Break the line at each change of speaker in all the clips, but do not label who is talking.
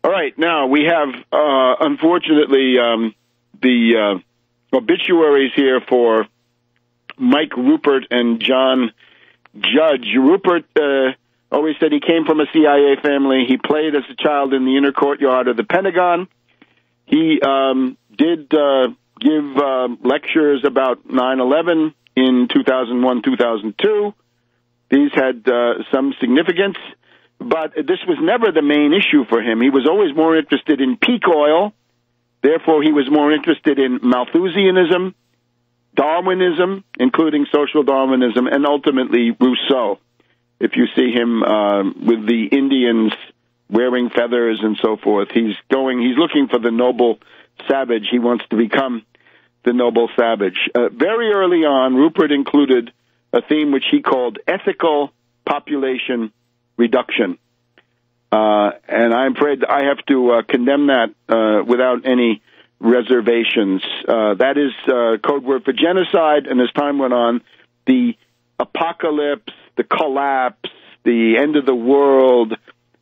All right, now we have, unfortunately, the obituaries here for Mike Ruppert and John Judge. Ruppert always said he came from a CIA family. He played as a child in the inner courtyard of the Pentagon. He did give lectures about 9/11 in 2001, 2002. These had some significance, but this was never the main issue for him. He was always more interested in peak oil. Therefore, he was more interested in Malthusianism, Darwinism, including social Darwinism, and ultimately Rousseau. If you see him with the Indians wearing feathers and so forth, he's looking for the noble savage. He wants to become the noble savage. Very early on, Ruppert included a theme which he called ethical population reduction. And I'm afraid I have to condemn that without any reservations. That is code word for genocide, and as time went on, the apocalypse, the collapse, the end of the world,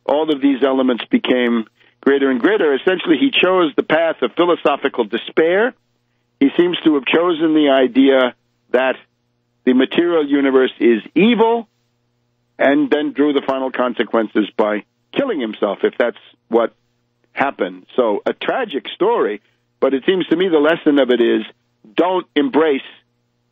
all of these elements became greater and greater. Essentially, he chose the path of philosophical despair. He seems to have chosen the idea that the material universe is evil, and then drew the final consequences by killing himself, if that's what happened. So a tragic story, but it seems to me the lesson of it is don't embrace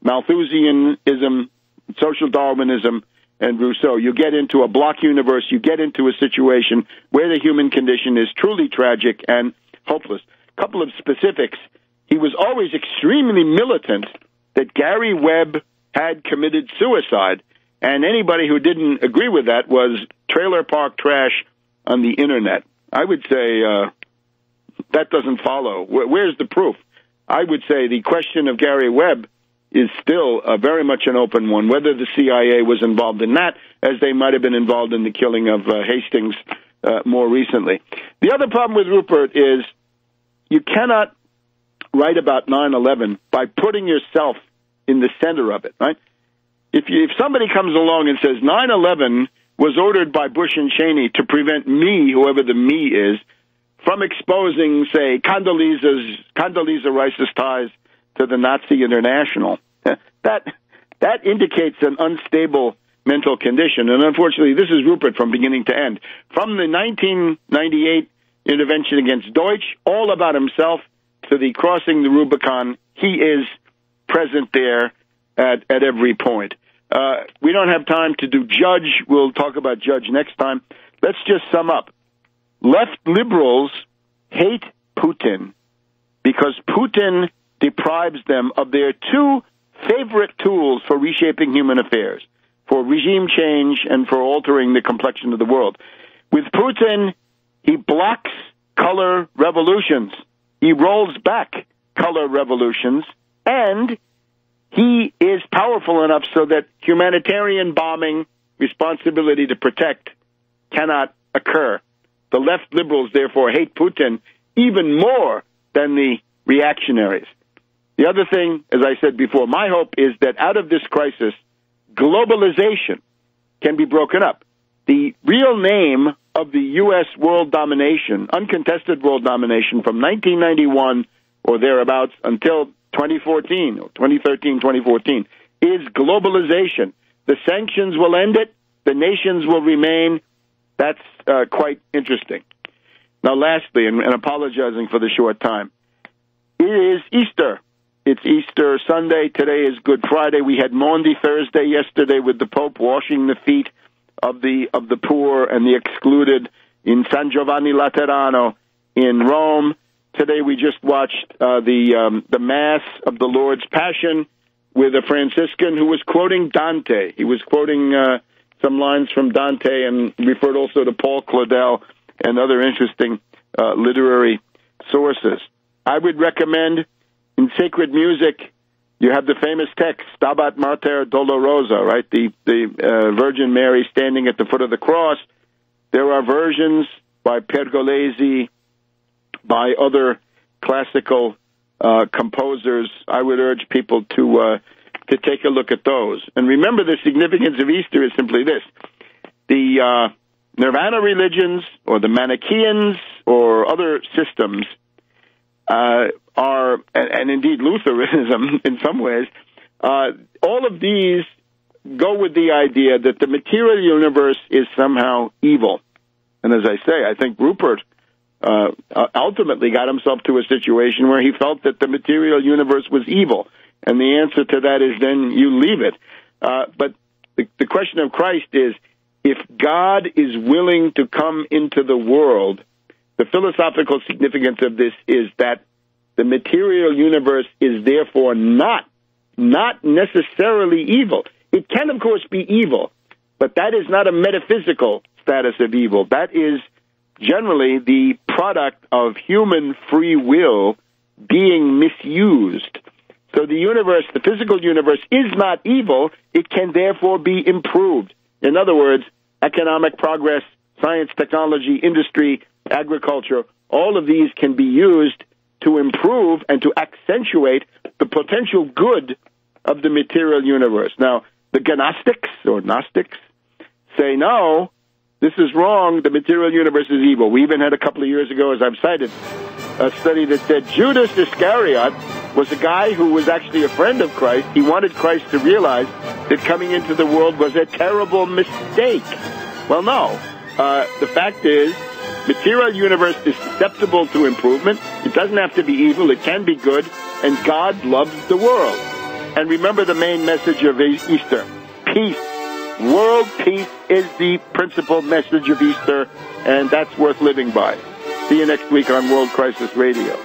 Malthusianism, social Darwinism, and Rousseau. You get into a block universe, you get into a situation where the human condition is truly tragic and hopeless. A couple of specifics. He was always extremely militant that Gary Webb had committed suicide, and anybody who didn't agree with that was trailer park trash on the Internet. I would say that doesn't follow. Where's the proof? I would say the question of Gary Webb is still very much an open one, whether the CIA was involved in that, as they might have been involved in the killing of Hastings more recently. The other problem with Ruppert is you cannot write about 9/11 by putting yourself in the center of it, right? If somebody comes along and says 9/11 was ordered by Bush and Cheney to prevent me, whoever the me is, from exposing, say, Condoleezza Rice's ties to the Nazi International, that indicates an unstable mental condition. And unfortunately, this is Ruppert from beginning to end. From the 1998 intervention against Deutsch, all about himself, to the crossing the Rubicon, he is present there at every point. We don't have time to do Judge. We'll talk about Judge next time. Let's just sum up. Left liberals hate Putin because Putin deprives them of their two favorite tools for reshaping human affairs, for regime change and for altering the complexion of the world. With Putin, he blocks color revolutions. He rolls back color revolutions, and he is powerful enough so that humanitarian bombing, responsibility to protect, cannot occur. The left liberals, therefore, hate Putin even more than the reactionaries. The other thing, as I said before, my hope is that out of this crisis, globalization can be broken up. The real name of the U.S. world domination, uncontested world domination from 1991 or thereabouts until 2014, or 2013, 2014, is globalization. The sanctions will end it. The nations will remain. That's quite interesting. Now, lastly, and apologizing for the short time, it is Easter. It's Easter Sunday. Today is Good Friday. We had Maundy Thursday yesterday with the Pope washing the feet of the poor and the excluded in San Giovanni Laterano in Rome. Today we just watched the Mass of the Lord's Passion with a Franciscan who was quoting Dante. He was quoting some lines from Dante and referred also to Paul Claudel and other interesting literary sources. I would recommend in sacred music, you have the famous text, Stabat Mater Dolorosa, right? The Virgin Mary standing at the foot of the cross. There are versions by Pergolesi, by other classical composers. I would urge people to take a look at those. And remember, the significance of Easter is simply this. The Nirvana religions, or the Manichaeans, or other systems are, and indeed Lutheranism in some ways, all of these go with the idea that the material universe is somehow evil. And as I say, I think Ruppert ultimately got himself to a situation where he felt that the material universe was evil. And the answer to that is then you leave it. But the question of Christ is, if God is willing to come into the world, the philosophical significance of this is that the material universe is therefore not necessarily evil. It can, of course, be evil, but that is not a metaphysical status of evil. That is generally the product of human free will being misused. So the universe, the physical universe, is not evil. It can therefore be improved. In other words, economic progress, science, technology, industry, agriculture, all of these can be used to improve and to accentuate the potential good of the material universe. Now, the Gnostics or Gnostics say, no, this is wrong. The material universe is evil. We even had a couple of years ago, as I've cited, a study that said Judas Iscariot was a guy who was actually a friend of Christ. He wanted Christ to realize that coming into the world was a terrible mistake. Well, no. The fact is, material universe is susceptible to improvement. It doesn't have to be evil. It can be good. And God loves the world. And remember the main message of Easter. Peace. World peace is the principal message of Easter, and that's worth living by. See you next week on World Crisis Radio.